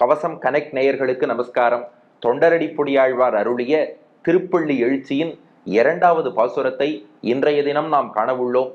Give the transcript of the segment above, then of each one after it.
கவசம் கனெக்ட் நேயர்களுக்கு நமஸ்காரம். தொண்டரடி பொடியாழ்வார் அருளிய திருப்பள்ளி எழுச்சியின் 2வது பாசுரத்தை இன்றைய தினம் நாம் காணவுள்ளோம்.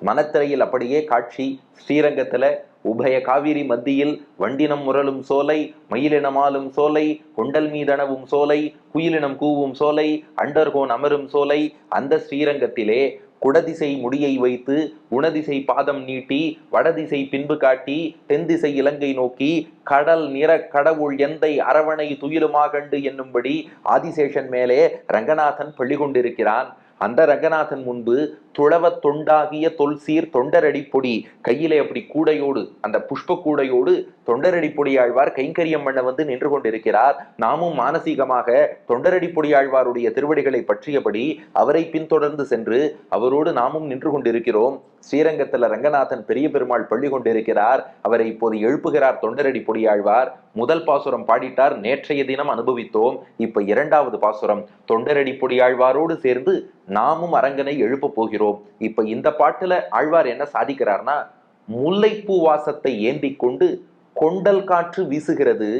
மனத்திரையில் அப்படியே காட்சி. ஸ்ரீரங்கத்துல உபய காவிரி மத்தியில் வண்டினம் முரலும் சோலை, மயிலினமாலும் சோலை, கொண்டல் மீதனவும் சோலை, குயிலினம் கூவும் சோலை, அண்டர்கோன் அமரும் சோலை. அந்த ஸ்ரீரங்கத்திலே குடதிசை முடியை வைத்து குணதிசை பாதம் நீட்டி வடதிசை பின்பு காட்டி தென்திசை இலங்கை நோக்கி கடல் நிற கடவுள் எந்தை அரவணை துயிலுமாகண்டு என்னும்படி ஆதிசேஷன் மேலே ரங்கநாதன் பள்ளி கொண்டிருக்கிறான். அந்த ரங்கநாதன் முன்பு துளவ தொண்டாகிய தொல்சீர் தொண்டரடி பொடி கையிலே அப்படி கூடையோடு, அந்த புஷ்ப கூடையோடு தொண்டரடி பொடியாழ்வார் கைங்கரியம் பண்ண வந்து நின்று கொண்டிருக்கிறார். நாமும் மானசீகமாக தொண்டரடி பொடியாழ்வாருடைய திருவடிகளை பற்றியபடி அவரை பின்தொடர்ந்து சென்று அவரோடு நாமும் நின்று கொண்டிருக்கிறோம். ஸ்ரீரங்கத்துல ரங்கநாதன் பெரிய பெருமாள் பள்ளி கொண்டிருக்கிறார். அவரை இப்போது எழுப்புகிறார் தொண்டரடி பொடியாழ்வார். முதல் பாசுரம் பாடிட்டார், நேற்றைய தினம் அனுபவித்தோம். இப்ப 2வது பாசுரம் தொண்டரடி பொடியாழ்வாரோடு சேர்ந்து நாமும் அரங்கனை எழுப்ப போகிறோம். இப்ப இந்த பாட்டுல ஆழ்வார் என்ன சாதிக்கிறார்னா, முல்லைப்பூ வாசத்தை ஏந்தி கொண்டு கொண்டல் காற்று வீசுகிறது,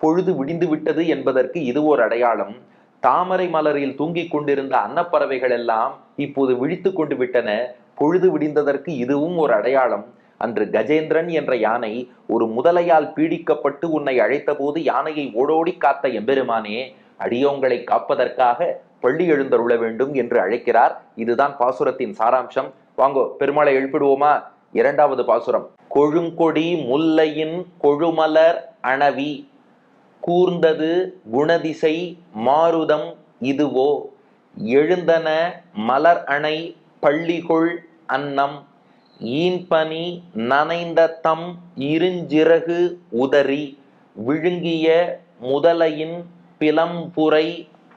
பொழுது விடிந்து விட்டது என்பதற்கு இது ஒரு அடையாளம். தாமரை மலரில் தூங்கிக் கொண்டிருந்த அன்னப்பறவைகள் எல்லாம் இப்போது விழித்து கொண்டு விட்டன, பொழுது விடிந்ததற்கு இதுவும் ஒரு அடையாளம். அன்று கஜேந்திரன் என்ற யானை ஒரு முதலையால் பீடிக்கப்பட்டு உன்னை அழைத்த போது யானையை ஓடோடி காத்த எம்பெருமானே, அடியோங்களை காப்பதற்காக பள்ளி எழுந்தருள வேண்டும் என்று அழைக்கிறார். இதுதான் பாசுரத்தின் சாராம்சம். வாங்கோ பெருமாளை எழுப்பிடுவோமா? 2வது பாசுரம். கொழுங்கொடி முல்லையின் கொழுமலர் அணவி கூர்ந்தது குணதிசை மாருதம் இதுவோ, எழுந்தன மலர் அணை பள்ளிகொள் அன்னம், ஈன்பனி நனைந்த தம் இருஞ்சிறகு உதறி, விழுங்கிய முதலையின் பிளம்புரை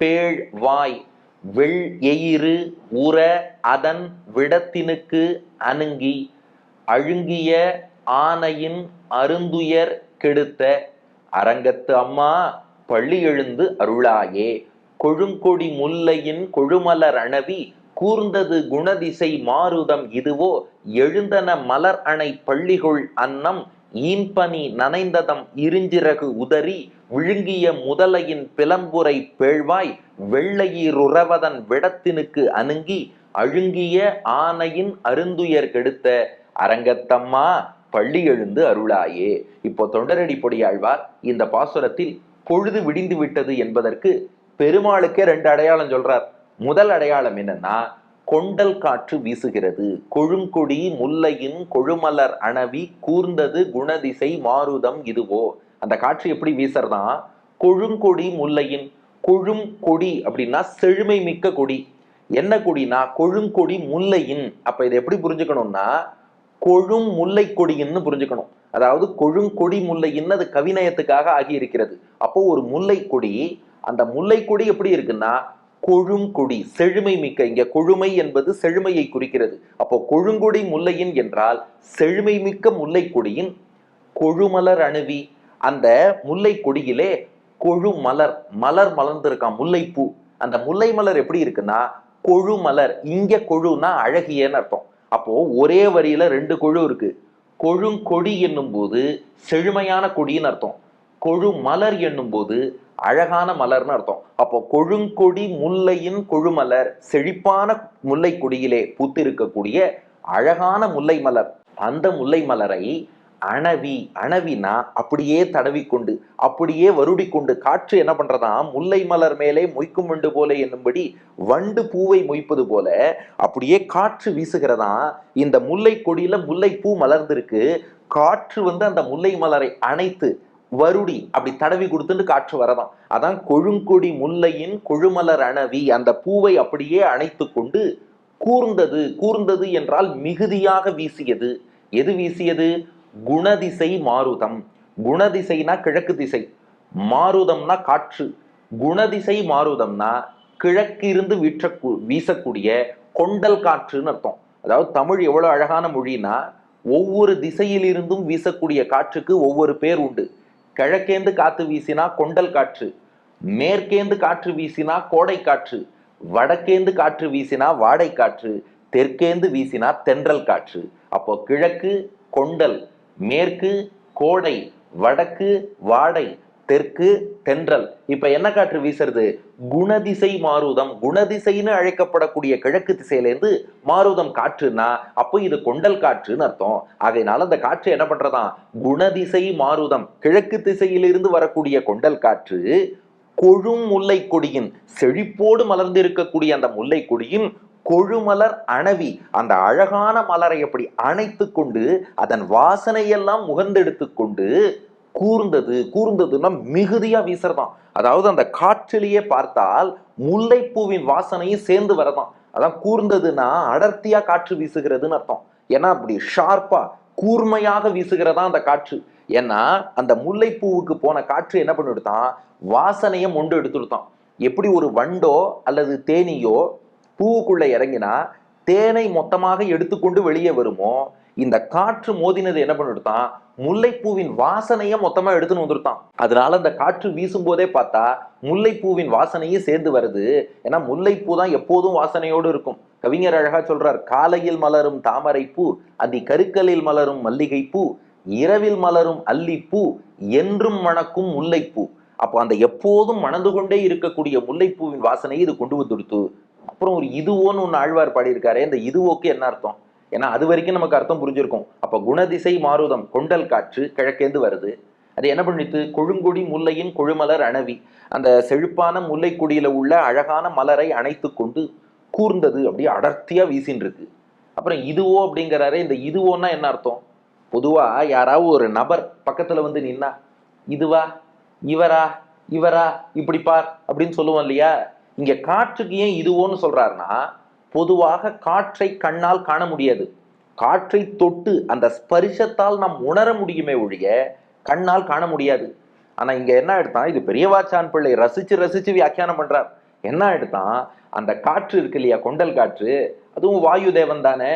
பேழ் வாய், வெள் எயிறு உற அதன் விடத்தினுக்கு அணுங்கி, அழுங்கிய ஆனையின் அருந்துயர் கெடுத்த, அரங்கத்து அம்மா பள்ளி எழுந்து அருளாயே. கொழுங்கொடி முல்லையின் கொழுமலர் அணவி கூர்ந்தது குணதிசை மாருதம் இதுவோ, எழுந்தன மலர் அணை பள்ளிகொள் அன்னம், ஈன்பனி நனைந்ததம் இருஞ்சிறகு உதறி, விழுங்கிய முதலையின் பிளம்புரை பேழ்வாய், வெள்ளையிருறவதன் விடத்தினுக்கு அணுங்கி, அழுங்கிய ஆனையின் அருந்துயர் கெடுத்த, அரங்கத்தம்மா பள்ளி எழுந்து அருளாயே. இப்போ தொண்டரடி பொடியாழ்வார் இந்த பாசுரத்தில் பொழுது விடிந்து விட்டது என்பதற்கு பெருமாளுக்கே 2 அடையாளம் சொல்றார். முதல் அடையாளம் என்னன்னா, கொண்டல் காற்று வீசுகிறது, கொழுங்கொடி முல்லையின் கொழுமலர் அணவி கூர்ந்தது குணதிசை மாருதம் இதுவோ. அந்த காற்று எப்படி வீசறதா? கொழுங்கொடி முல்லையின், கொழும் கொடி அப்படின்னா செழுமை மிக்க கொடி. என்ன கொடினா கொழுங்கொடி முல்லையின். அப்ப இதை எப்படி புரிஞ்சுக்கணும்னா, கொழும் முல்லை கொடின்னு புரிஞ்சுக்கணும். அதாவது கொழுங்கொடி முல்லைன்னு அது கவிநயத்துக்காக ஆகி இருக்கிறது. அப்போ ஒரு முல்லை கொடி, அந்த முல்லை கொடி எப்படி இருக்குன்னா கொழும் கொடி, செழுமை மிக்க. இங்க கொழுமை என்பது செழுமையை குறிக்கிறது. அப்போ கொழுங்கொடி முல்லையின் என்றால் செழுமை மிக்க முல்லை கொடியின் கொழுமலர் அணுவி. அந்த முல்லை கொடியிலே கொழுமலர், மலர் மலர்ந்திருக்கான், முல்லைப்பூ. அந்த முல்லை மலர் எப்படி இருக்குன்னா கொழுமலர். இங்க கொழுனா அழகியன்னு அர்த்தம். அப்போ ஒரே வரியில 2 கொழு இருக்கு. கொழுங்கொடி என்னும் போது செழுமையான கொடின்னு அர்த்தம், கொழுமலர் என்னும் போது அழகான மலர்னு அர்த்தம். அப்போ கொழுங்கொடி முல்லையின் கொழுமலர், செழிப்பான முல்லை கொடியிலே பூத்திருக்கக்கூடிய அழகான முல்லை மலர். அந்த முல்லை மலரை அணவி, அணவினா அப்படியே தடவிக்கொண்டு அப்படியே வருடி கொண்டு, காற்று என்ன பண்றதா முல்லை மலர் மேலே மொய்க்கும் வண்டு போல என்னும்படி வண்டு பூவை மொய்ப்பது போல அப்படியே காற்று வீசுகிறதா. இந்த முல்லை கொடியில முல்லை பூ மலர்ந்திருக்கு. காற்று அந்த முல்லை மலரை அணைத்து வருடி அப்படி தடவி கொடுத்துட்டு காற்று வரதான். அதான் கொழுங்கொடி முல்லையின் கொழுமலர் அணவி. அந்த பூவை அப்படியே அணைத்து கொண்டு கூர்ந்தது. கூர்ந்தது என்றால் மிகுதியாக வீசியது. எது வீசியது? குணதிசை மாருதம். குணதிசைனா கிழக்கு திசை, மாருதம்னா காற்று. குணதிசை மாருதம்னா கிழக்கிருந்து வீசக்கூடிய கொண்டல் காற்றுன்னு அர்த்தம். அதாவது தமிழ் எவ்வளவு அழகான மொழினா, ஒவ்வொரு திசையிலிருந்தும் வீசக்கூடிய காற்றுக்கு ஒவ்வொரு பேர் உண்டு. கிழக்கேந்து காத்து வீசினா கொண்டல் காற்று, மேற்கேந்து காற்று வீசினா கோடை காற்று, வடக்கேந்து காற்று வீசினா வாடை காற்று, தெற்கேந்து வீசினா தென்றல் காற்று. அப்போ கிழக்கு கொண்டல், மேற்கு கோடை, வடக்கு வாடை, தெற்கு தென்றல். இப்ப என்ன காற்று வீசுறது? குணதிசை மாருதம். குணதிசைன்னு அழைக்கப்படக்கூடிய கிழக்கு திசையிலேருந்து மாருதம் காற்றுன்னா அப்போ இது கொண்டல் காற்றுன்னு அர்த்தம். ஆகையினால அந்த காற்று என்ன பண்றதாம்? குணதிசை மாருதம், கிழக்கு திசையிலிருந்து வரக்கூடிய கொண்டல் காற்று கொழும் முல்லை கொடியின், செழிப்போடு மலர்ந்து இருக்கக்கூடிய அந்த முல்லை கொடியின் கொழுமலர் அணவி, அந்த அழகான மலரை அப்படி அணைத்து கொண்டு அதன் வாசனையெல்லாம் முகந்தெடுத்து கொண்டு கூர்ந்தது, கூர்ந்ததுன்னா மிகுதியா வீசுறதாம். அதாவது அந்த காற்றிலேயே பார்த்தால் முல்லைப்பூவின் வாசனையும் சேர்ந்து வரதான். அதான் கூர்ந்ததுன்னா அடர்த்தியா காற்று வீசுகிறதுன்னு அர்த்தம். ஏன்னா அப்படி ஷார்ப்பா கூர்மையாக வீசுகிறதா அந்த காற்று. ஏன்னா அந்த முல்லைப்பூவுக்கு போன காற்று என்ன பண்ணிவிடுத்தான்? வாசனையை மொண்டு எடுத்துடுத்தான். எப்படி ஒரு வண்டோ அல்லது தேனியோ பூவுக்குள்ள இறங்கினா தேனை மொத்தமாக எடுத்துக்கொண்டு வெளியே வருமோ, இந்த காற்று மோதினது என்ன பண்ணிடுத்தான்? முல்லைப்பூவின் வாசனையை மொத்தமா எடுத்துன்னு வந்துருத்தான். அதனால அந்த காற்று வீசும் போதே பார்த்தா முல்லைப்பூவின் வாசனையும் சேர்ந்து வருது. ஏன்னா முல்லைப்பூ தான் எப்போதும் வாசனையோடு இருக்கும். கவிஞர் அழகா சொல்றார், காலையில் மலரும் தாமரை பூ, அதி கருக்கலில் மலரும் மல்லிகை பூ, இரவில் மலரும் அல்லிப்பூ, என்றும் மணக்கும் முல்லைப்பூ. அப்போ அந்த எப்போதும் மணந்து கொண்டே இருக்கக்கூடிய முல்லைப்பூவின் வாசனையை இது கொண்டு வந்துடுத்து. அப்புறம் ஒரு இதுவோன்னு ஒன்று ஆழ்வார் பாடியிருக்காரு. இந்த இதுவோக்கு என்ன அர்த்தம்? ஏன்னா அது வரைக்கும் நமக்கு அர்த்தம் புரிஞ்சிருக்கும். அப்ப குணதிசை மாருதம், கொண்டல் காற்று கிழக்கேந்து வருது. அது என்ன பண்ணிட்டு? கொழுங்கொடி முல்லையின் கொழுமலர் அணவி, அந்த செழிப்பான முல்லை கொடியில உள்ள அழகான மலரை அணைத்து கொண்டு கூர்ந்தது, அப்படியே அடர்த்தியா வீசின்னு இருக்கு. அப்புறம் இதுவோ அப்படிங்கிறாரு. இந்த இதுவோன்னா என்ன அர்த்தம்? பொதுவா யாராவது ஒரு நபர் பக்கத்துல வந்து நின்னா இதுவா, இவரா, இவரா, இப்படி பார் அப்படின்னு சொல்லுவோம் இல்லையா? இங்க காற்றுக்கு ஏன் இதுவோன்னு சொல்றாருன்னா, பொதுவாக காற்றை கண்ணால் காண முடியாது. காற்றை தொட்டு அந்த ஸ்பரிசத்தால் நாம் உணர முடியுமே ஒழிய கண்ணால் காண முடியாது. ஆனா இங்க என்ன எடுத்தான்? இது பெரியவாச்சான் பிள்ளை ரசிச்சு ரசிச்சு வியாக்கியானம் பண்றார். என்ன எடுத்தான்? அந்த காற்று இருக்கு இல்லையா, கொண்டல் காற்று, அதுவும் வாயு தேவன் தானே,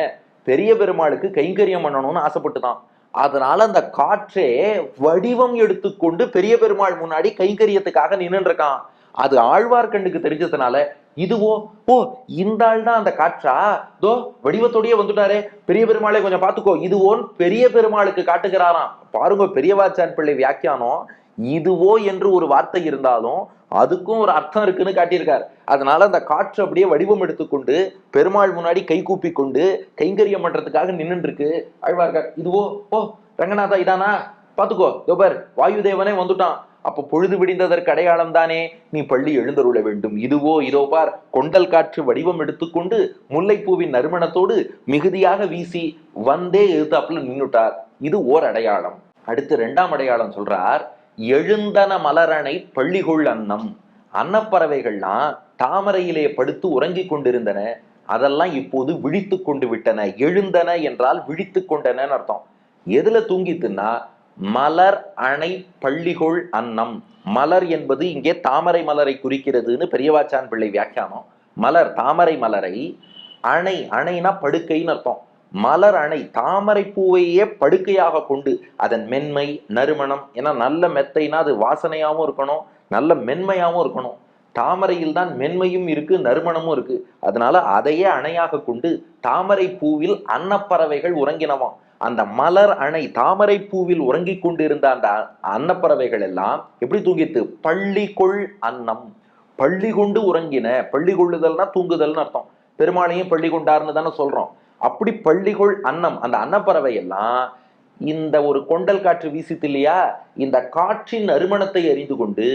பெரிய பெருமாளுக்கு கைங்கரியம் பண்ணணும்னு ஆசைப்பட்டுதான். அதனால அந்த காற்றே வடிவம் எடுத்துக்கொண்டு பெரிய பெருமாள் முன்னாடி கைங்கரியத்துக்காக நின்று இருக்கான். அது ஆழ்வார்க்கண்ணுக்கு தெரிஞ்சதுனால இதுவோ, ஓ இந்த ஆள் தான் அந்த காற்றா, தோ வடிவத்தோடயே வந்துட்டாரே, பெரிய பெருமாளை கொஞ்சம் பார்த்துக்கோ இதுவோன்னு பெரிய பெருமாளுக்கு காட்டுகிறாராம். பாருங்க பெரியவாச்சான் பிள்ளை வியாக்கியானம். இதுவோ என்று ஒரு வார்த்தை இருந்தாலும் அதுக்கும் ஒரு அர்த்தம் இருக்குன்னு காட்டியிருக்கார். அதனால அந்த காற்று அப்படியே வடிவம் எடுத்துக்கொண்டு பெருமாள் முன்னாடி கை கூப்பி கொண்டு கைங்கரியம் பண்றதுக்காக நின்று இருக்கு. ஆழ்வார்கார் இதுவோ, ஓ ரங்கநாதா இதானா, பாத்துக்கோ யோபர் வாயு தேவனே வந்துட்டான், அப்ப பொழுது விடிந்ததற்கு அடையாளம் தானே, நீ பள்ளி எழுந்தருள வேண்டும். இதுவோ இதோ பார், கொண்டல் காற்று வடிவம் எடுத்துக்கொண்டு முல்லைப்பூவின் நறுமணத்தோடு மிகுதியாக வீசி வந்தே எதிர்த்தாப்புல நின்னுட்டார். இது ஓர் அடையாளம். அடுத்து இரண்டாம் அடையாளம் சொல்றார், எழுந்தன மலரணை பள்ளிகொள் அன்னம். அன்னப்பறவைகள்லாம் தாமரையிலே படுத்து உறங்கி கொண்டிருந்தன, அதெல்லாம் இப்போது விழித்து கொண்டு விட்டன. எழுந்தன என்றால் விழித்து கொண்டன அர்த்தம். எதுல தூங்கித்துன்னா மலர் அணை பள்ளிகொள் அன்னம். மலர் என்பது இங்கே தாமரை மலரை குறிக்கிறதுன்னு பெரியவாச்சான் பிள்ளை வியாக்கியானம். மலர் தாமரை மலரை, அணை அணைனா படுக்கைன்னு அர்த்தம். மலர் அணை தாமரை பூவையே படுக்கையாக கொண்டு அதன் மென்மை நறுமணம், ஏன்னா நல்ல மெத்தைனா அது வாசனையாகவும் இருக்கணும், நல்ல மென்மையாகவும் இருக்கணும். தாமரையில் தான் மென்மையும் இருக்கு நறுமணமும் இருக்கு. அதனால அதையே அணையாக கொண்டு தாமரை பூவில் அன்னப்பறவைகள் உறங்கினவாம். அந்த மலர் அணை தாமரை பூவில் உறங்கி கொண்டிருந்த அந்த அன்னப்பறவைகள் எல்லாம் எப்படி தூங்கித்து? பள்ளிகொள் அன்னம், பள்ளி கொண்டு உறங்கின. பள்ளி கொள்ளுதல்னா தூங்குதல்னு அர்த்தம். பெருமாளையும் பள்ளி கொண்டாருன்னு தானே சொல்றோம். அப்படி பள்ளிகொள் அன்னம், அந்த அன்னப்பறவை எல்லாம் இந்த ஒரு கொண்டல் காற்று வீசித்து இல்லையா, இந்த காற்றின் நறுமணத்தை அறிந்து கொண்டு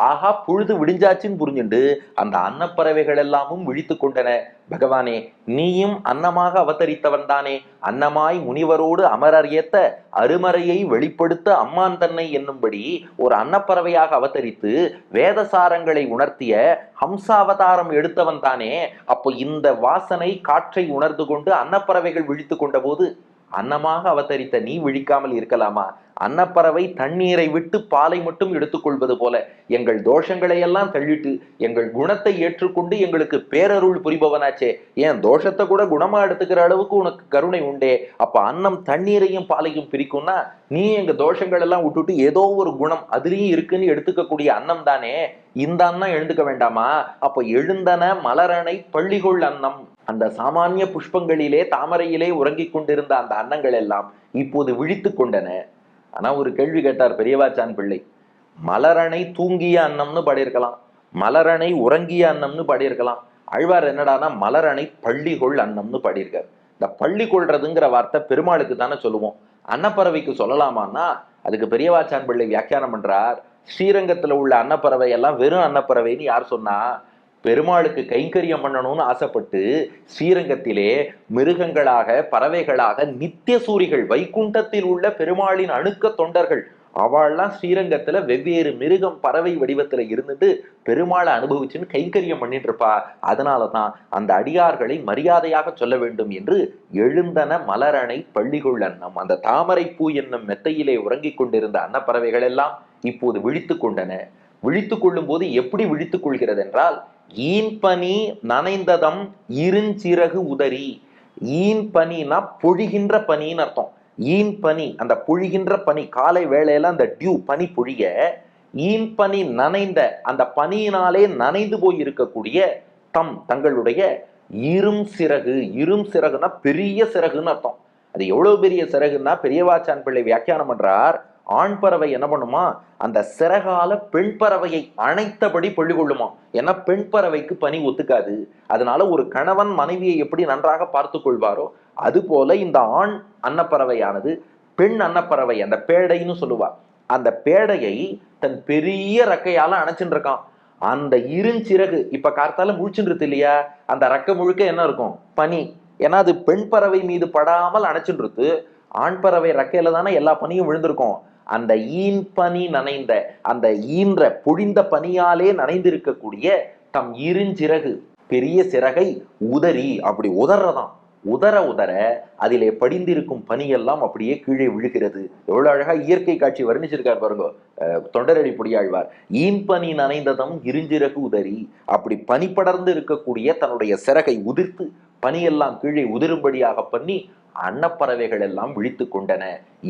ஆஹா பொழுது விடிஞ்சாச்சுன்னு புரிஞ்சுண்டு அந்த அன்னப்பறவைகள் எல்லாமும் விழித்து கொண்டன. பகவானே நீயும் அன்னமாக அவதரித்தவன் தானே, அன்னமாய் முனிவரோடு அமரர் ஏத்த அருமறையை வெளிப்படுத்த அம்மான் தன்னை என்னும்படி ஒரு அன்னப்பறவையாக அவதரித்து வேதசாரங்களை உணர்த்திய ஹம்சாவதாரம் எடுத்தவன் தானே. அப்போ இந்த வாசனை காற்றை உணர்ந்து கொண்டு அன்னப்பறவைகள் விழித்து கொண்ட போது அன்னமாக அவதரித்த நீ விழிக்காமல் இருக்கலாமா? அன்னப்பறவை தண்ணீரை விட்டு பாலை மட்டும் எடுத்துக்கொள்வது போல எங்கள் தோஷங்களை எல்லாம் தள்ளிட்டு எங்கள் குணத்தை ஏற்றுக்கொண்டு எங்களுக்கு பேரருள் புரிபவனாச்சே, ஏன் தோஷத்தை கூட குணமா எடுத்துக்கிற அளவுக்கு உனக்கு கருணை உண்டே, அப்ப அன்னம் தண்ணீரையும் பாலையும் பிரிக்கும்னா நீ எங்க தோஷங்கள் எல்லாம் விட்டுட்டு ஏதோ ஒரு குணம் அதுலயும் இருக்குன்னு எடுத்துக்கக்கூடிய அன்னம் தானே, இந்த அன்னம் எழுந்துக்க வேண்டாமா? அப்ப எழுந்தன மலரணை பள்ளிகொள் அன்னம். அந்த சாமானிய புஷ்பங்களிலே தாமரையிலே உறங்கிக் கொண்டிருந்த அந்த அன்னங்கள் எல்லாம் இப்போது விழித்து கொண்டன. ஆனா ஒரு கேள்வி கேட்டார் பெரியவாச்சான் பிள்ளை. மலரணை தூங்கிய அன்னம்னு பாடியிருக்கலாம், மலரணை உறங்கிய அன்னம்னு பாடியிருக்கலாம். ஆழ்வார் என்னடானா மலரணை பள்ளிகொள் அன்னம்னு பாடியிருக்கார். இந்த பள்ளி கொள்றதுங்கிற வார்த்தை பெருமாளுக்கு தானே சொல்லுவோம், அன்னப்பறவைக்கு சொல்லலாமான்னா அதுக்கு பெரியவாச்சான் பிள்ளை வியாக்கியானம் பண்றார். ஸ்ரீரங்கத்துல உள்ள அன்னப்பறவை எல்லாம் வெறும் அன்னப்பறவைன்னு யார் சொன்னா? பெருமாளுக்கு கைங்கரியம் பண்ணணும்னு ஆசைப்பட்டு ஸ்ரீரங்கத்திலே மிருகங்களாக பறவைகளாக நித்திய சூரிகள் வைகுண்டத்தில் உள்ள பெருமாளின் அணுக்க தொண்டர்கள் அவள்லாம் ஸ்ரீரங்கத்துல வெவ்வேறு மிருகம் பறவை வடிவத்துல இருந்துட்டு பெருமாளை அனுபவிச்சுன்னு கைங்கரியம் பண்ணிட்டு இருப்பா. அதனாலதான் அந்த அடியார்களை மரியாதையாக சொல்ல வேண்டும் என்று எழுந்தன மலரணை பள்ளிகொள் அன்னம். அந்த தாமரை பூ என்னும் மெத்தையிலே உறங்கிக் கொண்டிருந்த அன்னப்பறவைகள் எல்லாம் இப்போது விழித்து கொண்டன. விழித்து கொள்ளும் போது எப்படி விழித்துக் கொள்கிறது என்றால், ஈன்பனி நனைந்ததம் இருஞ்சிறகு உதறி. ஈன்பனினா பொழிகின்ற பனின்னு அர்த்தம். ஈன்பனி அந்த பொழிகின்ற பனி, காலை வேளையில அந்த டியூ பனி பொழிய, ஈன்பனி நனைந்த அந்த பனியினாலே நனைந்து போய் இருக்கக்கூடிய தங்களுடைய இரும் சிறகு. இரும் சிறகுனா பெரிய சிறகுன்னு அர்த்தம். அது எவ்வளவு பெரிய சிறகுன்னா பெரியவாச்சான் பிள்ளை வியாக்கியானம் பண்றார். ஆண் பறவை என்ன பண்ணுமா, அந்த சிறகால பெண் பறவையை அணைத்தபடி பள்ளி கொள்ளுமா. ஏன்னா பெண் பறவைக்கு பனி ஒத்துக்காது. அதனால ஒரு கணவன் மனைவியை எப்படி நன்றாக பார்த்து கொள்வாரோ அது போல இந்த ஆண் அன்னப்பறவையானது பெண் அன்னப்பறவை, அந்த பேடைன்னு சொல்லுவா, அந்த பேடையை தன் பெரிய ரெக்கையால அணைச்சுட்டு இருக்கான். அந்த இருஞ்சிறகு இப்ப கார்த்தால முழிச்சுட்டு இல்லையா, அந்த ரெக்கை முழுக்க என்ன இருக்கும்? பனி. ஏன்னா அது பெண் பறவை மீது படாமல் அணைச்சுட்டு, ஆண் பறவை ரெக்கையில தானே எல்லா பனியும் விழுந்திருக்கும். அந்த ஈன் பனி நனைந்த, அந்த ஈன்ற பொழிந்த பனியாலே நனைந்திருக்கக்கூடிய தம் இருஞ்சிறகு பெரிய சிறகை உதறி அப்படி உதறதான். உதற உதற அதிலே படிந்திருக்கும் பனியெல்லாம் அப்படியே கீழே விழுகிறது. எவ்வளவு அழகா இயற்கை காட்சி வர்ணிச்சிருக்கார் பாருங்க தொண்டரடி பொடியாழ்வார். ஈன்பனி நனைந்ததம் இருஞ்சிறகு உதறி, அப்படி பனி படர்ந்து இருக்கக்கூடிய தன்னுடைய சிறகை உதிர்த்து பனியெல்லாம் கீழே உதிரும்படியாக பண்ணி அன்னப்பறவைகள் எல்லாம் விழித்து கொண்டன.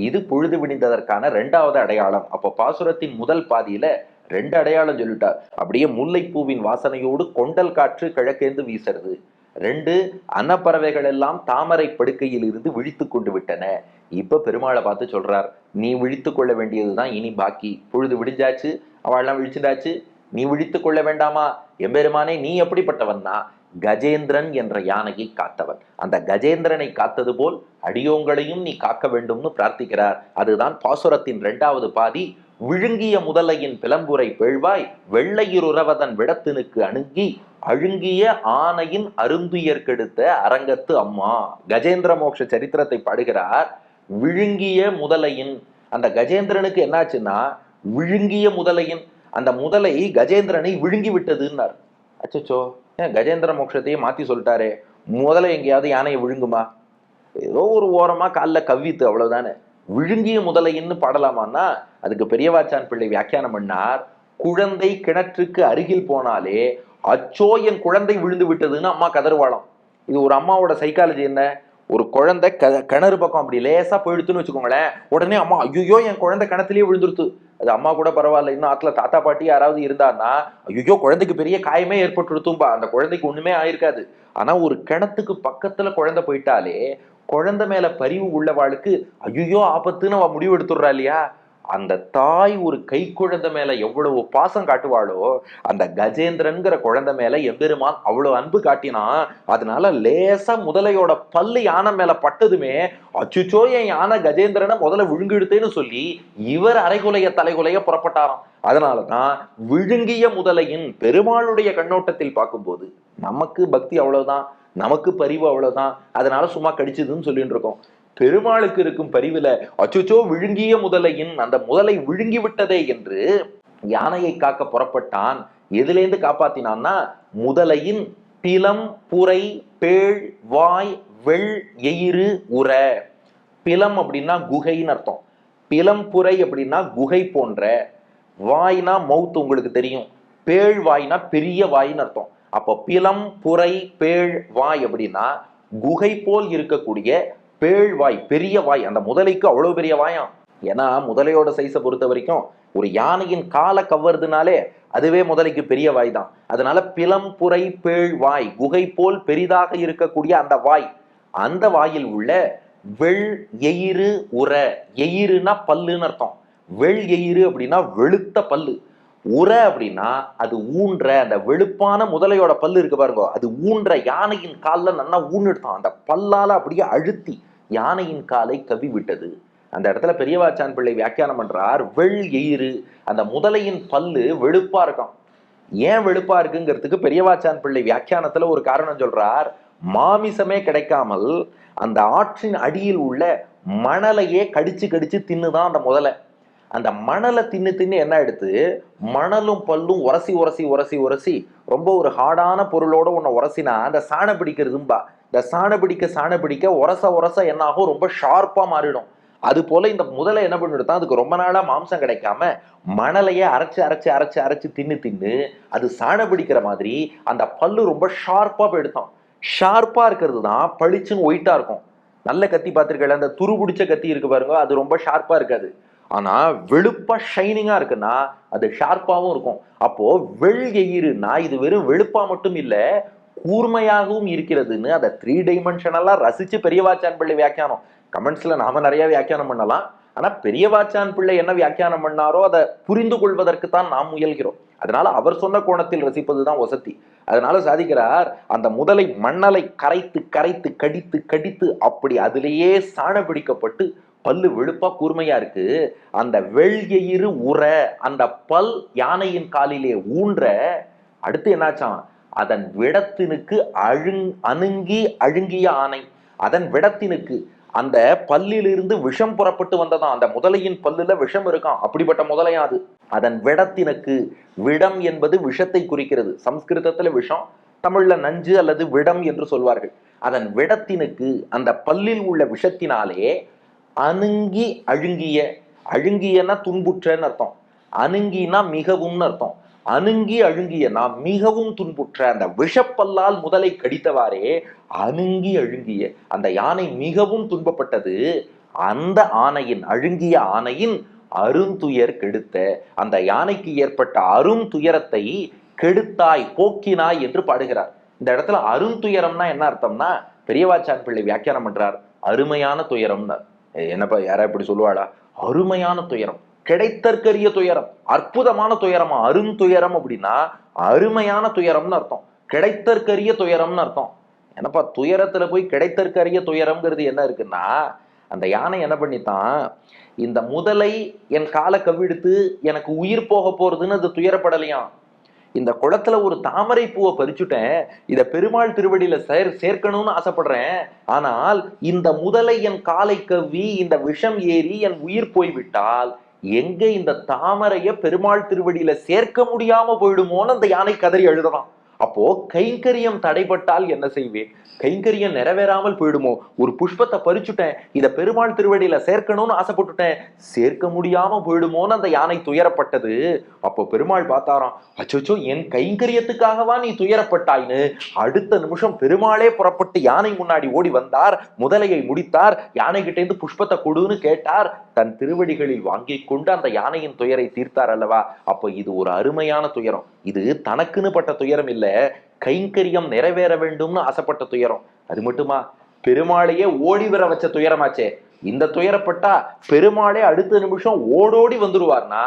இது பொழுது விடிந்ததற்கான 2வது அடையாளம். அப்போ பாசுரத்தின் முதல் பாதியில 2 அடையாளம் சொல்லிட்டார். அப்படியே முல்லைப்பூவின் வாசனையோடு கொண்டல் காற்று கிழக்கேந்து வீசுறது. 2 அன்னப்பறவைகள் எல்லாம் தாமரை படுக்கையில் இருந்து விழித்து கொண்டு விட்டன. இப்ப பெருமாளை பார்த்து சொல்றார், நீ விழித்து கொள்ள வேண்டியதுதான் இனி பாக்கி. பொழுது விடிஞ்சாச்சு, அவள்லாம் விழிச்சுட்டாச்சு, நீ விழித்து கொள்ள வேண்டாமா? எம்பெருமானே நீ எப்படிப்பட்டவன்னா கஜேந்திரன் என்ற யானையை காத்தவன். அந்த கஜேந்திரனை காத்தது போல் அடியோங்களையும் நீ காக்க வேண்டும்னு பிரார்த்திக்கிறார். அதுதான் பாசுரத்தின் 2வது பாதி. விழுங்கிய முதலையின் பிளம்புரை பேழ்வாய் வெள்ளையுறவதன் விடத்தினுக்கு அணுங்கி அழுங்கிய ஆனையின் அருந்துயர்கெடுத்த அரங்கத்து அம்மா. கஜேந்திர மோட்ச சரித்திரத்தை பாடுகிறார். விழுங்கிய முதலையின், அந்த கஜேந்திரனுக்கு என்னாச்சுன்னா விழுங்கிய முதலையின், அந்த முதலை கஜேந்திரனை விழுங்கி விட்டதுன்னார். அச்சோ, கஜேந்திர மோட்சத்தையே மாத்தி சொல்லிட்டாரே, முதல்ல எங்கேயாவது யானையை விழுங்குமா? ஏதோ ஒரு ஓரமா காலில் கவ்வித்து, அவ்வளவுதானே. விழுங்கிய முதலைன்னு பாடலாமான்னா அதுக்கு பெரியவாச்சான் பிள்ளை வியாக்கியானம் பண்ணார். குழந்தை கிணற்றுக்கு அருகில் போனாலே அச்சோ என் குழந்தை விழுந்து விட்டதுன்னு அம்மா கதறுவாளாம். இது ஒரு அம்மாவோட சைக்காலஜி என்ன? ஒரு குழந்தை கிணறு பக்கம் அப்படி லேசா போயிடுத்துன்னு வச்சுக்கோங்களேன், உடனே அம்மா ஐயோ என் குழந்தை கிணத்துலயே விழுந்துருத்து. அது அம்மா கூட பரவாயில்ல, இன்னும் ஆத்துல தாத்தா பாட்டி யாராவது இருந்தாருன்னா ஐயோ குழந்தைக்கு பெரிய காயமே ஏற்பட்டுருத்தும்பா, அந்த குழந்தைக்கு ஒண்ணுமே ஆயிருக்காது. ஆனா ஒரு கிணத்துக்கு பக்கத்துல குழந்தை போயிட்டாலே குழந்தை மேல பரிவு உள்ளவாளுக்கு ஐயோ ஆபத்துன்னு அவ முடிவு எடுத்துடுறா இல்லையா? அந்த தாய் ஒரு கை குழந்தை மேல எவ்வளவு பாசம் காட்டுவாளோ அந்த கஜேந்திரன்கிற குழந்தை மேல எம்பெருமான் அவ்வளவு அன்பு காட்டினா. அதனால லேசா முதலையோட பல்லு யானை மேல பட்டதுமே அச்சுச்சோ என் யானை கஜேந்திரனை முதல்ல விழுங்கிடுத்தேன்னு சொல்லி இவர் அரைகுலைய தலைகுலைய புறப்பட்டாராம். அதனாலதான் விழுங்கிய முதலையின் பெருமாளுடைய கண்ணோட்டத்தில் பார்க்கும்போது நமக்கு பக்தி அவ்வளவுதான், நமக்கு பரிவு அவ்வளவுதான், அதனால சும்மா கடிச்சதுன்னு சொல்லிட்டு இருக்கோம். பெருமாளுக்கு இருக்கும் பரிவுல அச்சுச்சோ விழுங்கிய முதலையின், அந்த முதலை விழுங்கி விட்டதே என்று யானையை காக்க புறப்பட்டான். எதுலேருந்து காப்பாத்தினான்னா முதலையின் பிலம் புரை பேழ் வாய் வெள் எயிறு உர. பிலம் அப்படின்னா குகைன்னு அர்த்தம். பிலம்புரை அப்படின்னா குகை போன்ற, வாய்னா மவுத் உங்களுக்கு தெரியும், பேழ் வாய்னா பெரிய வாயின்னு அர்த்தம். அப்போ பிலம் புரை பேழ் வாய் அப்படின்னா குகை போல் இருக்கக்கூடிய பேழ்வாய், பெரிய வாய். அந்த முதலைக்கு அவ்வளவு பெரிய வாயாம். ஏன்னா முதலையோட சைஸை பொறுத்த வரைக்கும் ஒரு யானையின் காலை கவ்வறதுனாலே அதுவே முதலைக்கு பெரிய வாய் தான். அதனால பிலம் புரை பேழ் வாய், குகை போல் பெரிதாக இருக்கக்கூடிய அந்த வாய், அந்த வாயில் உள்ள வெள் எயிறு உர, எயிருனா பல்லுன்னு அர்த்தம். வெள் எயிறு அப்படின்னா வெளுத்த பல்லு, உர அப்படின்னா அது ஊன்ற, அந்த வெளுப்பான முதலையோட பல்லு இருக்கு பாருங்க, அது ஊன்ற யானையின் காலில் நல்லா ஊன்னுட்டான். அந்த பல்லால அப்படியே அழுத்தி யானையின் காலை கவி விட்டது. அந்த இடத்துல பெரியவாச்சான் பிள்ளை வியாக்கியானம் பண்றார், வெள் எயிறு, அந்த முதலையின் பல்லு வெளுப்பா இருக்கும். ஏன் வெளுப்பா இருக்குங்கிறதுக்கு பெரியவாச்சான் பிள்ளை வியாக்கியானத்துல ஒரு காரணம் சொல்றார். மாமிசமே கிடைக்காமல் அந்த ஆற்றின் அடியில் உள்ள மணலையே கடிச்சு கடிச்சு தின்னுதான் அந்த முதலை. அந்த மணலை தின்னு தின்னு என்ன எடுத்து, மணலும் பல்லும் உரசி உரசி உரசி உரசி ரொம்ப ஒரு ஹார்டான பொருளோட உன்னை உரசினா அந்த சாண பிடிக்கிறதும்பா. இந்த சாண பிடிக்க உரச உரச என்ன ஆகும், ரொம்ப ஷார்ப்பா மாறிடும். அது போல இந்த முதலை என்ன பண்ணிடுதான், அதுக்கு ரொம்ப நாளா மாம்சம் கிடைக்காம மணலையே அரைச்சு அரைச்சு அரைச்சு அரைச்சு தின்னு தின்னு அது சாண பிடிக்கிற மாதிரி அந்த பல்லு ரொம்ப ஷார்ப்பா போயிடுதான். ஷார்ப்பா இருக்கிறது தான் பளிச்சுன்னு ஒயிட்டா இருக்கும். நல்ல கத்தி பார்த்திருக்கல, அந்த துரு பிடிச்ச கத்தி இருக்கு பாருங்க, அது ரொம்ப ஷார்ப்பா இருக்காது. ஆனா வெளுப்பா ஷைனிங்கா இருக்குன்னா அது ஷார்ப்பாவும் இருக்கும். அப்போ வெள் எயிருன்னா இது வெறும் வெளுப்பா மட்டும் இல்ல, கூர்மையாகவும் இருக்கிறதுன்னு அதை 3 டைமென்ஷனலா ரசிச்சு பெரியவாச்சான் பிள்ளை வியாக்கியானம். கமெண்ட்ஸ்ல நாம நிறைய வியாக்கியானம் பண்ணலாம். ஆனா பெரியவாச்சான் பிள்ளை என்ன வியாக்கியானம் பண்ணாரோ அதை புரிந்து கொள்வதற்கு தான் நாம் முயல்கிறோம். அதனால அவர் சொன்ன கோணத்தில் ரசிப்பதுதான் வசதி. அதனால சாதிக்கிறார், அந்த முதலை மண்ணலை கரைத்து கரைத்து கடித்து கடித்து அப்படி அதிலேயே சாண பிடிக்கப்பட்டு பல்லு வெளுப்பா கூர்மையா இருக்கு. அந்த வெள்யயிறு உர, அந்த பல் யானையின் காலிலே ஊன்ற. அடுத்து என்னாச்சான், அதன் விடத்தினுக்கு அணுங்கி அழுங்கிய ஆணை. அதன் விடத்தினுக்கு, அந்த பல்லிலிருந்து விஷம் புறப்பட்டு வந்ததான். அந்த முதலையின் பல்லுல விஷம் இருக்கான், அப்படிப்பட்ட முதலையா அது. அதன் விடத்தினுக்கு, விடம் என்பது விஷத்தை குறிக்கிறது. சம்ஸ்கிருதத்துல விஷம், தமிழ்ல நஞ்சு அல்லது விடம் என்று சொல்வார்கள். அதன் விடத்தினுக்கு, அந்த பல்லில் உள்ள விஷத்தினாலே அணுங்கி அழுங்கிய, அழுங்கியனா துன்புற்றன்னு அர்த்தம், அணுங்கினா மிகவும் அர்த்தம். அணுங்கி அழுங்கியனா மிகவும் துன்புற்ற, அந்த விஷப்பல்லால் முதலை கடித்தவாறே அணுங்கி அழுங்கிய அந்த யானை மிகவும் துன்பப்பட்டது. அந்த ஆணையின், அழுங்கிய ஆணையின் அருந்துயர் கெடுத்த, அந்த யானைக்கு ஏற்பட்ட அரும் துயரத்தை கெடுத்தாய், போக்கினாய் என்று பாடுகிறார். இந்த இடத்துல அருந்துயரம்னா என்ன அர்த்தம்னா, பெரியவாச்சான் பிள்ளை வியாக்கியானம் பண்றார், அருமையான துயரம்னா. என்னப்பா யாரா இப்படி சொல்லுவாளா, அருமையான துயரம், கிடைத்தற்கரிய துயரம், அற்புதமான துயரமா. அருந்துயரம் அப்படின்னா அருமையான துயரம்னு அர்த்தம், கிடைத்தற்கரிய துயரம்னு அர்த்தம். என்னப்பா துயரத்துல போய் கிடைத்தற்கரிய துயரம்ங்கிறது என்ன இருக்குன்னா, அந்த யானை என்ன பண்ணித்தான், இந்த முதலை என் காலை கவ்விடுத்து எனக்கு உயிர் போக போறதுன்னு அது துயரப்படலையாம். இந்த குளத்துல ஒரு தாமரை பூவை பறிச்சுட்டேன், இத பெருமாள் திருவடியில சேர்க்கணும்னு ஆசைப்படுறேன். ஆனால் இந்த முதலை என் காலை கவ்வி இந்த விஷம் ஏறி என் உயிர் போய்விட்டால் எங்க இந்த தாமரைய பெருமாள் திருவடியில சேர்க்க முடியாம போயிடுமோன்னு அந்த யானை கதறி அழுதலாம். அப்போ கைங்கரியம் தடைபட்டால் என்ன செய்வேன், கைங்கரியம் நிறைவேறாமல் போயிடுமோ, ஒரு புஷ்பத்தை பறிச்சுட்டேன், இத பெருமாள் திருவடியில சேர்க்கணும்னு ஆசைப்பட்டுட்டேன், சேர்க்க முடியாம போயிடுமோன்னு அந்த யானை துயரப்பட்டது. அப்போ பெருமாள் பார்த்தாராம், அச்சோ என் கைங்கரியத்துக்காகவா நீ துயரப்பட்டாயின்னு. அடுத்த நிமிஷம் பெருமாளே புறப்பட்டு யானை முன்னாடி ஓடி வந்தார், முதலையை முடித்தார், யானை கிட்ட இருந்து புஷ்பத்தை கொடுன்னு கேட்டார், தன் திருவடிகளில் வாங்கி கொண்டு அந்த யானையின் துயரை தீர்த்தார் அல்லவா. அப்போ இது ஒரு அருமையான துயரம். இது தனக்குன்னு பட்ட துயரம் இல்ல, கைங்கரியம் நிறைவேற வேண்டும்னு ஆசைப்பட்ட துயரம். அது மட்டுமா, பெருமாளையே ஓடி வர வச்ச துயரமாச்சே. இந்த துயரப்பட்டா பெருமாளே அடுத்த நிமிஷம் ஓடோடி வந்துருவார்னா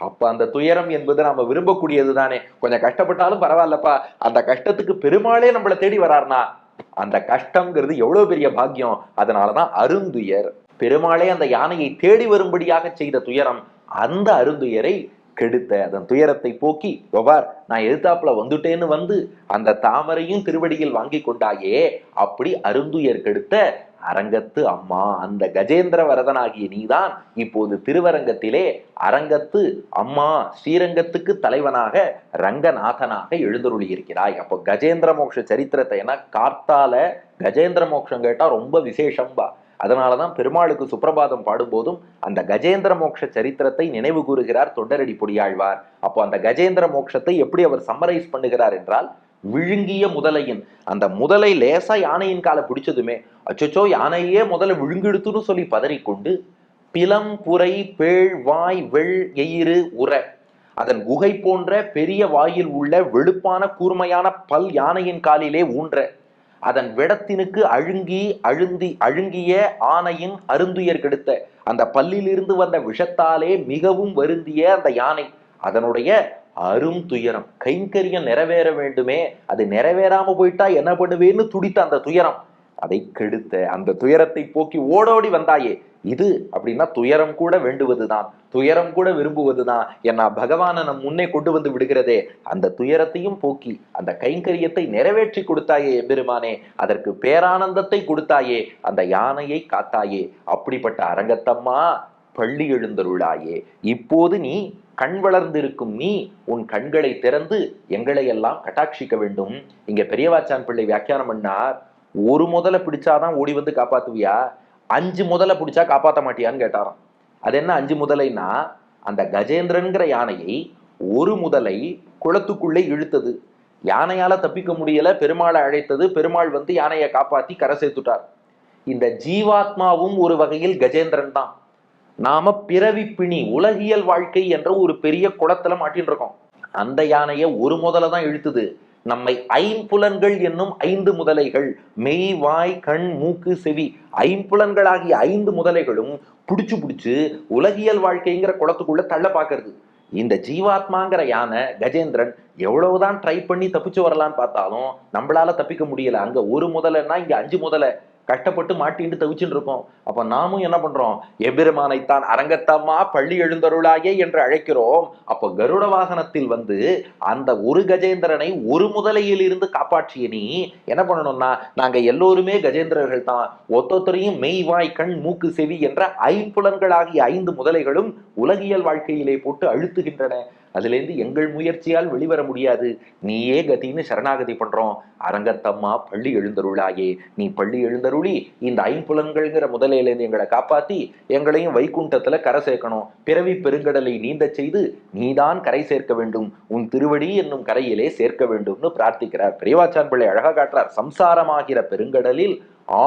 அப்ப அந்த துயரம் என்பது நாம விரும்பக்கூடியது தானே. கொஞ்சம் கஷ்டப்பட்டாலும் பரவாயில்லப்பா, அந்த கஷ்டத்துக்கு பெருமாளே நம்மளை தேடி வரார்னா அந்த கஷ்டம்ங்கிறது எவ்வளவு பெரிய பாக்கியம். அதனாலதான் அருந்துயர், பெருமாளே அந்த யானையை தேடி வரும்படியாக செய்த துயரம், அந்த அருந்துயரை கெடுத்த, அதன் துயரத்தை போக்கி, ஒபார் நான் எதிர்த்தாப்புல வந்துட்டேன்னு வந்து அந்த தாமரையும் திருவடியில் வாங்கி கொண்டாயே, அப்படி அருந்துயர் கெடுத்த அரங்கத்து அம்மா, அந்த கஜேந்திர வரதனாகிய நீதான் இப்போது திருவரங்கத்திலே அரங்கத்து அம்மா, ஸ்ரீரங்கத்துக்கு தலைவனாக ரங்கநாதனாக எழுந்தருளி இருக்கிறாய். அப்போ கஜேந்திர மோட்ச சரித்திரத்தை, ஏன்னா கார்த்தால கஜேந்திர மோட்சம் கேட்டா ரொம்ப விசேஷம்பா. அதனாலதான் பெருமாளுக்கு சுப்பிரபாதம் பாடும்போதும் அந்த கஜேந்திர மோட்ச சரித்திரத்தை நினைவு கூறுகிறார் தொண்டரடி பொடியாழ்வார். அப்போ அந்த கஜேந்திர மோட்சத்தை எப்படி அவர் சம்மரைஸ் பண்ணுகிறார் என்றால், விழுங்கிய முதலையின், அந்த முதலை லேசா யானையின் காலை பிடிச்சதுமே அச்சோ யானையே முதல்ல விழுங்கெடுத்துன்னு சொல்லி பதறிக்கொண்டு, பிலம் புரை பேழ் வாய் வெள் எயிறு உர, அதன் குகை போன்ற பெரிய வாயில் உள்ள வெளுப்பான கூர்மையான பல் யானையின் காலிலே ஊன்ற, அதன் விடத்தினுக்கு அழுங்கிய ஆனையின் அருந்துயர் கெடுத்த, அந்த பல்லிலிருந்து வந்த விஷத்தாலே மிகவும் வருந்திய அந்த யானை, அதனுடைய அரும் துயரம், கைங்கரியம் நிறைவேற வேண்டுமே, அது நிறைவேறாம போயிட்டா என்ன பண்ணுவேன்னு துடித்த அந்த துயரம், அதை கெடுத்த அந்த துயரத்தை போக்கி ஓடோடி வந்தாயே. இது அப்படின்னா துயரம் கூட வேண்டுவதுதான், துயரம் கூட விரும்புவதுதான். ஏன்னா பகவானை நம் முன்னே கொண்டு வந்து விடுகிறதே, அந்த துயரத்தையும் போக்கி அந்த கைங்கரியத்தை நிறைவேற்றி கொடுத்தாயே எம்பெருமானே, அதற்கு பேரானந்தத்தை கொடுத்தாயே, அந்த யானையை காத்தாயே. அப்படிப்பட்ட அரங்கத்தம்மா பள்ளி எழுந்தருளாயே. இப்போது நீ கண் வளர்ந்திருக்கும் நீ உன் கண்களை திறந்து எங்களை எல்லாம் கட்டாட்சிக்க வேண்டும். இங்க பெரியவாச்சான் பிள்ளை வியாக்கியானம் பண்ணார், ஒரு முதல பிடிச்சாதான் ஓடி வந்து காப்பாத்துவியா, 5 முதல பிடிச்சா காப்பாற்ற மாட்டியான்னு கேட்டாராம். அது என்ன 5 முதலைன்னா, அந்த கஜேந்திரன்கிற யானையை ஒரு முதலை குளத்துக்குள்ளே இழுத்தது, யானையால தப்பிக்க முடியல, பெருமாளை அழைத்தது, பெருமாள் வந்து யானையை காப்பாத்தி கரை சேர்த்துட்டார். இந்த ஜீவாத்மாவும் ஒரு வகையில் கஜேந்திரன் தான். நாம பிறவி பிணி உலகியல் வாழ்க்கை என்ற ஒரு பெரிய குளத்துல மாட்டின்னு இருக்கோம். அந்த யானையை ஒரு முதல தான் இழுத்துது. நம்மை ஐம்புலன்கள் என்னும் 5 முதலைகள், மெய் வாய் கண் மூக்கு செவி, ஐம்புலன்களாகிய 5 முதலைகளும் புடிச்சு உலகியல் வாழ்க்கைங்கிற குளத்துக்குள்ள தள்ள பாக்குறது. இந்த ஜீவாத்மாங்கிற யானை கஜேந்திரன் எவ்வளவுதான் ட்ரை பண்ணி தப்பிச்சு வரலான்னு பார்த்தாலும் நம்மளால தப்பிக்க முடியல. அங்க ஒரு முதலைன்னா இங்க 5 முதலை கஷ்டப்பட்டு மாட்டிட்டு தவிச்சுட்டு இருக்கோம். அப்ப நாமும் என்ன பண்றோம், எம்பெருமானைத்தான் அரங்கத்தம்மா பள்ளி எழுந்தருளாயே என்று அழைக்கிறோம். அப்ப கருட வாகனத்தில் வந்து அந்த ஒரு கஜேந்திரனை ஒரு முதலையில் இருந்து காப்பாற்றிய நீ என்ன பண்ணணும்னா, நாங்க எல்லோருமே கஜேந்திரர்கள் தான், ஒத்தொத்தரையும் மெய் வாய் கண் மூக்கு செவி என்ற 5 புலன்களாகிய 5 முதலைகளும் உலகியல் வாழ்க்கையிலே போட்டு அழுத்துகின்றன. அதுல இருந்து எங்கள் முயற்சியால் வெளிவர முடியாது, நீயே கத்தின்னு சரணாகதி பண்றோம். அரங்கத்தம்மா பள்ளி எழுந்தருளாயே, நீ பள்ளி எழுந்தருளி இந்த 5 புலன்கள்ங்கிற முதலையிலேருந்து எங்களை காப்பாத்தி எங்களையும் வைகுண்டத்துல கரை சேர்க்கணும். பிறவி பெருங்கடலை நீந்த செய்து நீதான் கரை சேர்க்க வேண்டும், உன் திருவடி என்னும் கரையிலே சேர்க்க வேண்டும்னு பிரார்த்திக்கிறார். பெரியவாச்சான் பிள்ளை அழகா காட்டுறார். சம்சாரமாகிற பெருங்கடலில்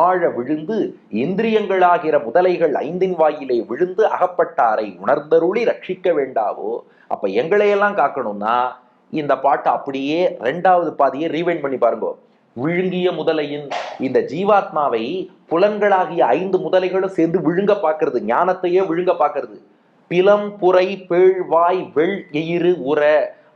ஆழ விழுந்து இந்திரியங்களாகிற முதலைகள் 5 வாயிலே விழுந்து அகப்பட்டாரை உணர்ந்தருளி ரட்சிக்க வேண்டாவோ. அப்ப எங்களையெல்லாம் காக்கணும்னா இந்த பாட்டை அப்படியே 2வது பாதியை ரீவைண்ட் பண்ணி பாருங்க. விழுங்கிய முதலையின், இந்த ஜீவாத்மாவை புலன்களாகிய 5 முதலைகளும் சேர்ந்து விழுங்க பாக்குறது, ஞானத்தையே விழுங்க பாக்குறது. பிலம் புரை பேழ் வாய் வெள் எயிறு உர,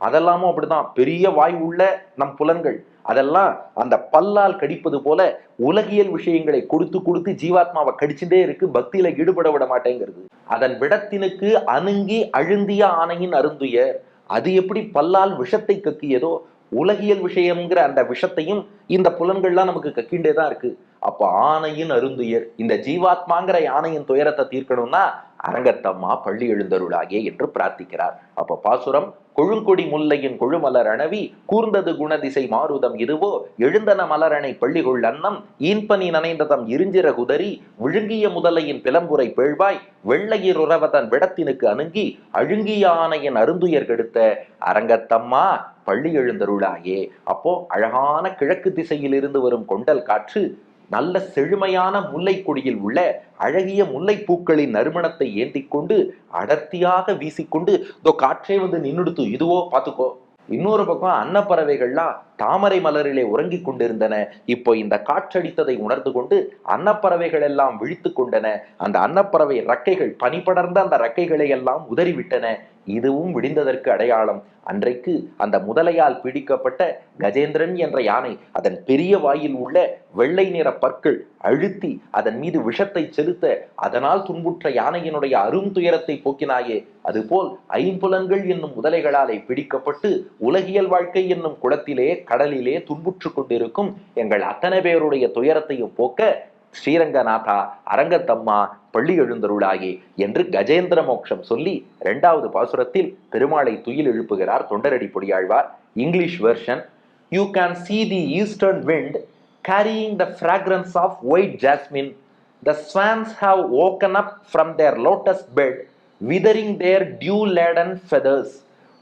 அதெல்லாமும் அப்படிதான். பெரிய வாய் உள்ள நம் புலன்கள் அதெல்லாம் அந்த பல்லால் கடிப்பது போல உலகியல் விஷயங்களை கொடுத்து ஜீவாத்மாவை கடிச்சுட்டே இருக்கு, பக்தியில ஈடுபட விட மாட்டேங்கிறது. அதன் விடத்தினுக்கு அணுங்கி அழுந்திய ஆனையின் அருந்துயர், அது எப்படி பல்லால் விஷத்தை கக்கியதோ, உலகியல் விஷயம்ங்கிற அந்த விஷத்தையும் இந்த புலன்கள்லாம் நமக்கு கக்கிண்டே தான் இருக்கு. அப்ப ஆனையின் அருந்துயர், இந்த ஜீவாத்மாங்கிற யானையின் துயரத்தை தீர்க்கணும்னா அரங்கத்தம்மா பள்ளி எழுந்தருளாகிய என்று பிரார்த்திக்கிறார். அப்ப பாசுரம், கொழுங்கொடி முல்லையின் கொழுமலர் அணவி கூர்ந்தது குணதிசை மாருதம் இதுவோ, எழுந்தன மலரணை பள்ளிகொள் அன்னம் ஈன்பனி நனைந்ததம் இருஞ்சிற குதறி விழுங்கிய முதலையின் பிளம்புரை பேழ்வாய் வெள்ளையிர் உறவதன் விடத்தினுக்கு அணுங்கி அழுங்கிய ஆனையின் அருந்துயர் கெடுத்த அரங்கத்தம்மா பள்ளி எழுந்தருளாயே. அப்போ அழகான கிழக்கு திசையில் இருந்து வரும் கொண்டல் காற்று நல்ல செழுமையான முல்லை கொடியில் உள்ள அழகிய முல்லை பூக்களின் நறுமணத்தை ஏந்தி கொண்டு அடர்த்தியாக வீசிக்கொண்டு இதோ காற்றே வந்து நின்னுடுத்து, இதுவோ பாத்துக்கோ. இன்னொரு பக்கம் அன்னப்பறவைகள்லாம் தாமரை மலரிலே உறங்கி கொண்டிருந்தன. இப்போ இந்த காற்றடித்ததை உணர்ந்து கொண்டு அன்னப்பறவைகள் எல்லாம் விழித்து கொண்டன. அந்த அன்னப்பறவை ரெக்கைகள், பனிபடர்ந்த அந்த ரெக்கைகளை எல்லாம் உதறிவிட்டன. இதுவும் விடிந்ததற்கு அடையாளம். அன்றைக்கு அந்த முதலையால் பிடிக்கப்பட்ட கஜேந்திரன் என்ற யானை அதன் பெரிய வாயில் உள்ள வெள்ளை நிற பற்கள் அழுத்தி அதன் மீது விஷத்தை செலுத்த அதனால் துன்புற்ற யானையினுடைய அரும் துயரத்தை போக்கினாயே, அதுபோல் 5 புலன்கள் என்னும் முதலைகளாலே பிடிக்கப்பட்டு உலகியல் வாழ்க்கை என்னும் குளத்திலே கடலிலே துன்புற்று கொண்டிருக்கும் எங்கள் அத்தனை பேருடைய துயரத்தையும் போக்க ஸ்ரீரங்கநாதா அரங்கத்தம்மா பள்ளி எழுந்தருளாயே என்று கஜேந்திர மோட்சம் சொல்லி 2வது பாசுரத்தில் பெருமாளை துயில் எழுப்புகிறார் Thondaradi Podiyazhwar. English version, You can see the eastern wind carrying the fragrance of white jasmine The swans have woken up from their lotus bed, withering their dew-laden feathers.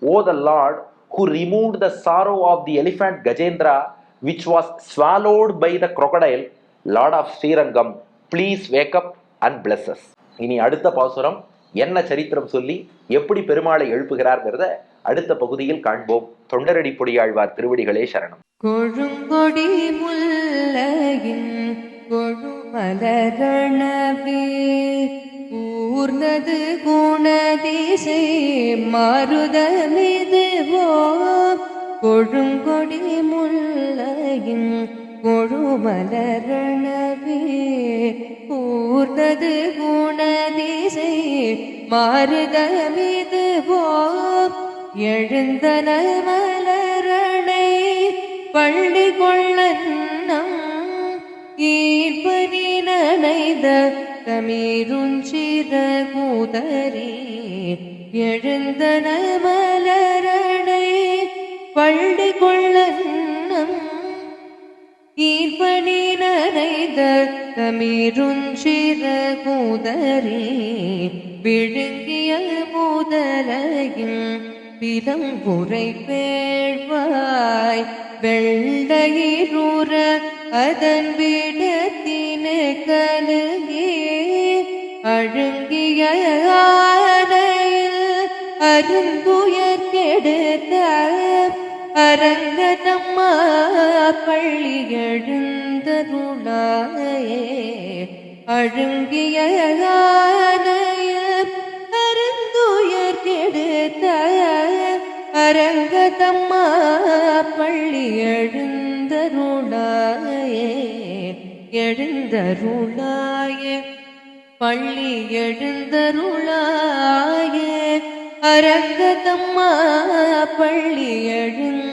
O the Lord, who removed the sorrow of the elephant Gajendra, which was swallowed by the crocodile, Lord of Srirangam, please wake up and bless us. இனி அடுத்த பாசுரம் என்ன சரித்திரம் சொல்லி எப்படி பெருமாளை எழுப்புகிறார்ங்கிறத அடுத்த பகுதியில் காண்போம். தொண்டரடி பொடியாழ்வார் திருவடிகளே சரணம். கொழுங்கொடி முல்லையின் கொழுமலரணவே ஊர்ந்தது குணதிசை மருதமிதுவோ. கொழுங்கொடி முல்லையின் கொழுமலரணவே ஊர்ந்தது குணதிசை மருதமிதுவோ. எழுந்தன மலரணை பள்ளி கொள்ளன்னம் ஈர்ப்பனி நனைத தமிருஞ்சிறகுதரே. எழுந்தன மலரணை பள்ளி கொள்ளன்னம் ஈர்ப்பனி நனைத தமிருஞ்சிறகுதரே. விழுங்கிய முதலையின் விலம்புரை பேழ்வாய் வெள்ளையிரூர அதன் விடத்தினு கலுகே. அழுங்கிய ஆனையில் அருந்துயர் கெடுத்த அரங்கதம்மா பள்ளி எழுந்தருளாயே. அழுங்கிய ஆனையில் அருந்துயர் கெடுத்த அரங்கதம்மா பள்ளி எழுந்தருளாயே. எழுந்தருளாயே பள்ளி எழுந்தருளாயே. அரங்கதம்மா பள்ளி எழுந்தருளாயே.